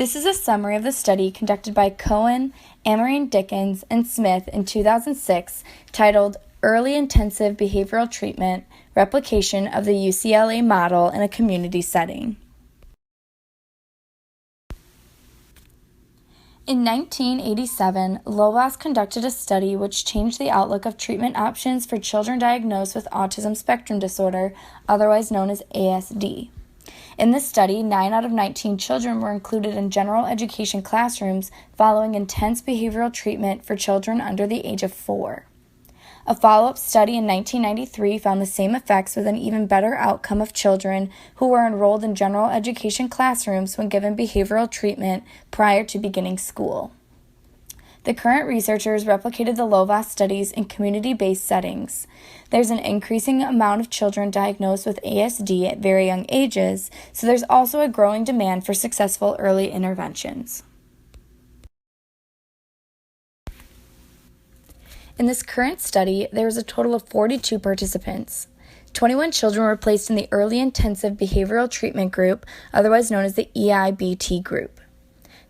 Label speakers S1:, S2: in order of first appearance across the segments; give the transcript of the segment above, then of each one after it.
S1: This is a summary of the study conducted by Cohen, Amarine Dickens, and Smith in 2006 titled Early Intensive Behavioral Treatment, Replication of the UCLA Model in a Community Setting. In 1987, Lovaas conducted a study which changed the outlook of treatment options for children diagnosed with autism spectrum disorder, otherwise known as ASD. In this study, 9 out of 19 children were included in general education classrooms following intense behavioral treatment for children under the age of 4. A follow-up study in 1993 found the same effects with an even better outcome of children who were enrolled in general education classrooms when given behavioral treatment prior to beginning school. The current researchers replicated the Lovaas studies in community-based settings. There's an increasing amount of children diagnosed with ASD at very young ages, so there's also a growing demand for successful early interventions. In this current study, there was a total of 42 participants. 21 children were placed in the Early Intensive Behavioral Treatment Group, otherwise known as the EIBT group.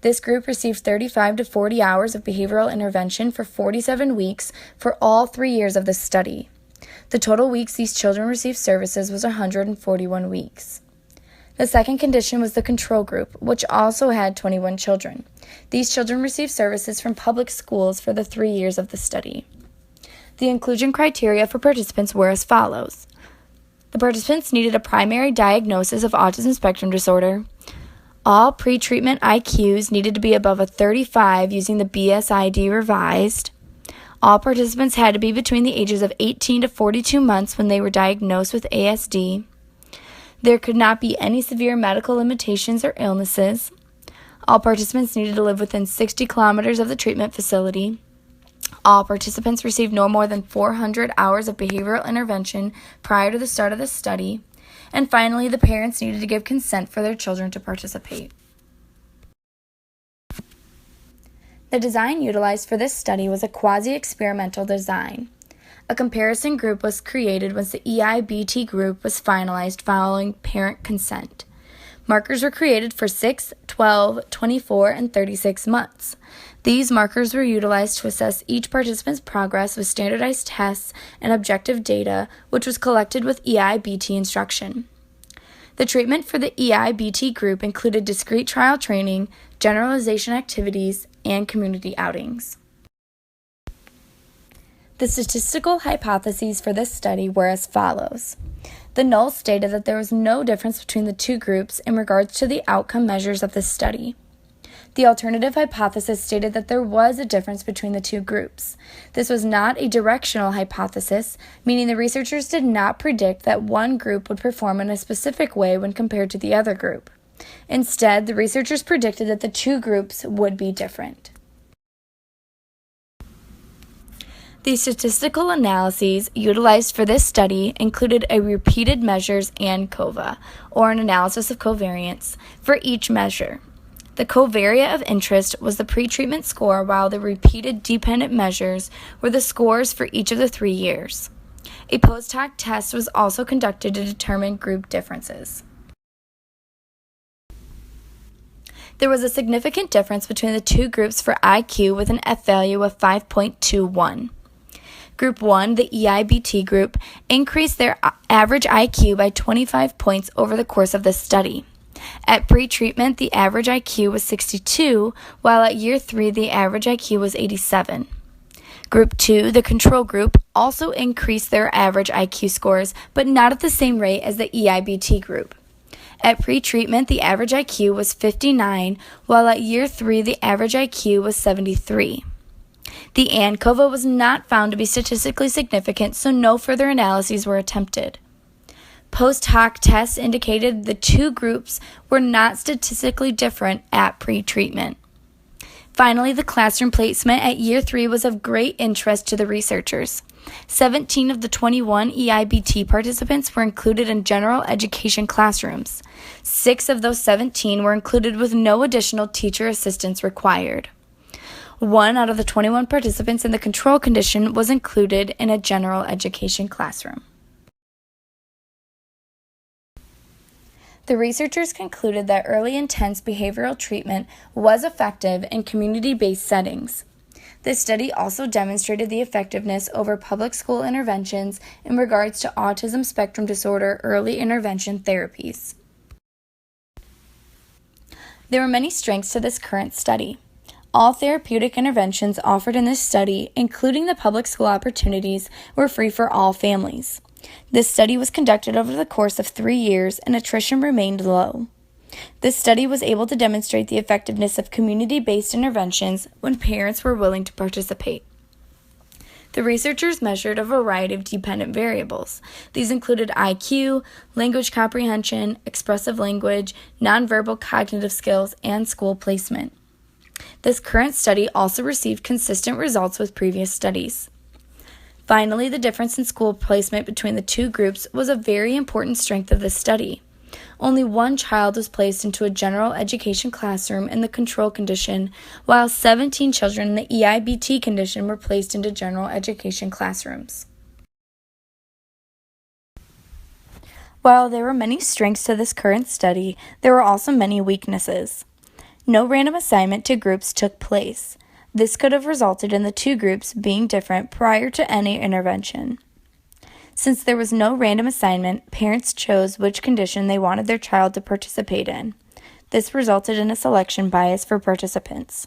S1: This group received 35 to 40 hours of behavioral intervention for 47 weeks for all 3 years of the study. The total weeks these children received services was 141 weeks. The second condition was the control group, which also had 21 children. These children received services from public schools for the 3 years of the study. The inclusion criteria for participants were as follows. The participants needed a primary diagnosis of autism spectrum disorder. All pre-treatment IQs needed to be above a 35 using the BSID revised. All participants had to be between the ages of 18 to 42 months when they were diagnosed with ASD. There could not be any severe medical limitations or illnesses. All participants needed to live within 60 kilometers of the treatment facility. All participants received no more than 400 hours of behavioral intervention prior to the start of the study. And finally, the parents needed to give consent for their children to participate. The design utilized for this study was a quasi-experimental design. A comparison group was created once the EIBT group was finalized following parent consent. Markers were created for 6, 12, 24, and 36 months. These markers were utilized to assess each participant's progress with standardized tests and objective data, which was collected with EIBT instruction. The treatment for the EIBT group included discrete trial training, generalization activities, and community outings. The statistical hypotheses for this study were as follows. The null stated that there was no difference between the two groups in regards to the outcome measures of this study. The alternative hypothesis stated that there was a difference between the two groups. This was not a directional hypothesis, meaning the researchers did not predict that one group would perform in a specific way when compared to the other group. Instead, the researchers predicted that the two groups would be different. The statistical analyses utilized for this study included a repeated measures ANCOVA, or an analysis of covariance, for each measure. The covariate of interest was the pretreatment score, while the repeated dependent measures were the scores for each of the 3 years. A post-hoc test was also conducted to determine group differences. There was a significant difference between the two groups for IQ with an F value of 5.21. Group 1, the EIBT group, increased their average IQ by 25 points over the course of the study. At pre-treatment, the average IQ was 62, while at year 3, the average IQ was 87. Group 2, the control group, also increased their average IQ scores, but not at the same rate as the EIBT group. At pre-treatment, the average IQ was 59, while at year 3, the average IQ was 73. The ANCOVA was not found to be statistically significant, so no further analyses were attempted. Post-hoc tests indicated the two groups were not statistically different at pre-treatment. Finally, the classroom placement at year 3 was of great interest to the researchers. 17 of the 21 EIBT participants were included in general education classrooms. 6 of those 17 were included with no additional teacher assistance required. 1 out of the 21 participants in the control condition was included in a general education classroom. The researchers concluded that early intense behavioral treatment was effective in community-based settings. This study also demonstrated the effectiveness over public school interventions in regards to autism spectrum disorder early intervention therapies. There were many strengths to this current study. All therapeutic interventions offered in this study, including the public school opportunities, were free for all families. This study was conducted over the course of 3 years, and attrition remained low. This study was able to demonstrate the effectiveness of community-based interventions when parents were willing to participate. The researchers measured a variety of dependent variables. These included IQ, language comprehension, expressive language, nonverbal cognitive skills, and school placement. This current study also received consistent results with previous studies. Finally, the difference in school placement between the two groups was a very important strength of this study. Only one child was placed into a general education classroom in the control condition, while 17 children in the EIBT condition were placed into general education classrooms. While there were many strengths to this current study, there were also many weaknesses. No random assignment to groups took place. This could have resulted in the two groups being different prior to any intervention. Since there was no random assignment, parents chose which condition they wanted their child to participate in. This resulted in a selection bias for participants.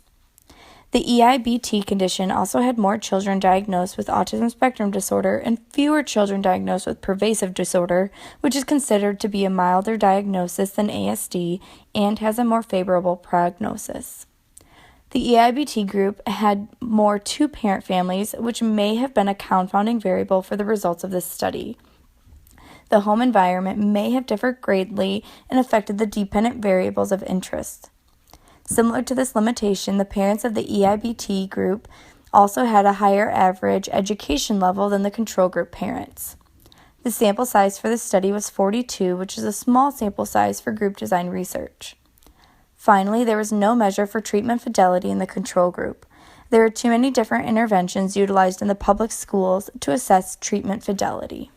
S1: The EIBT condition also had more children diagnosed with autism spectrum disorder and fewer children diagnosed with pervasive disorder, which is considered to be a milder diagnosis than ASD and has a more favorable prognosis. The EIBT group had more two-parent families, which may have been a confounding variable for the results of this study. The home environment may have differed greatly and affected the dependent variables of interest. Similar to this limitation, the parents of the EIBT group also had a higher average education level than the control group parents. The sample size for the study was 42, which is a small sample size for group design research. Finally, there was no measure for treatment fidelity in the control group. There are too many different interventions utilized in the public schools to assess treatment fidelity.